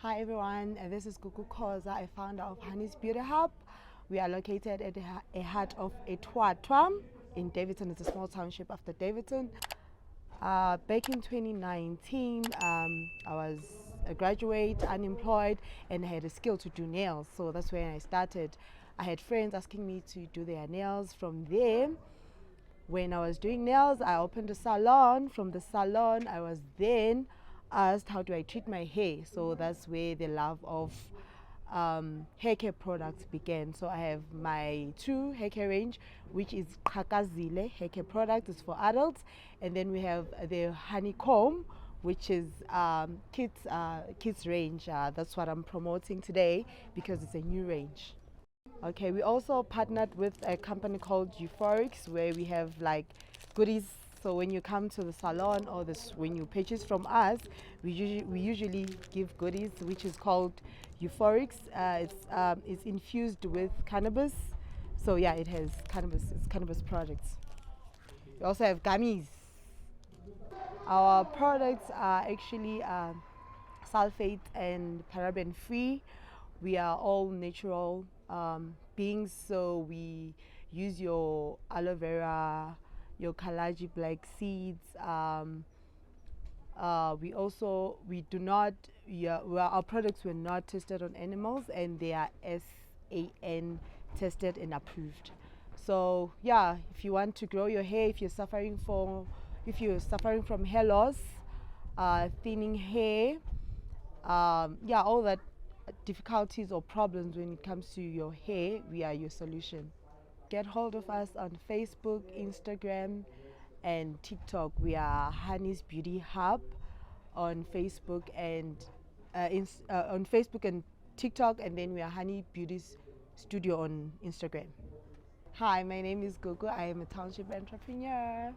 Hi everyone, this is Gugu Khoza, I founder of Honey's Beauty Hub. We are located at the heart of Etwatwa in Davidson. It's a small township after Davidson. Back in 2019, I was a graduate, unemployed, and I had a skill to do nails. So that's when I started. I had friends asking me to do their nails. From there, when I was doing nails, I opened a salon. From the salon, I was then asked how do I treat my hair. So that's where the love of hair care products began. So I have my two hair care range, which is Kakazile hair care product, is for adults, and then we have the honeycomb, which is kids range. That's what I'm promoting today because it's a new range. Okay, we also partnered with a company called Euphorics, where we have like goodies. So when you come to the salon or when you purchase from us, we usually give goodies, which is called Euphorics. It's infused with cannabis. So yeah, it has cannabis. It's cannabis products. We also have gummies. Our products are actually sulfate and paraben free. We are all natural beings, so we use your aloe vera, your kalaji black seeds. We do not, our products were not tested on animals, and they are SAN tested and approved. So yeah, if you want to grow your hair, if you're suffering from hair loss, thinning hair, yeah, all that difficulties or problems when it comes to your hair, we are your solution. Get hold of us on Facebook, Instagram, and TikTok. We are Honey's Beauty Hub on Facebook and TikTok, and then we are Honey Beauty Studio on Instagram. Hi, my name is Gugu. I am a township entrepreneur.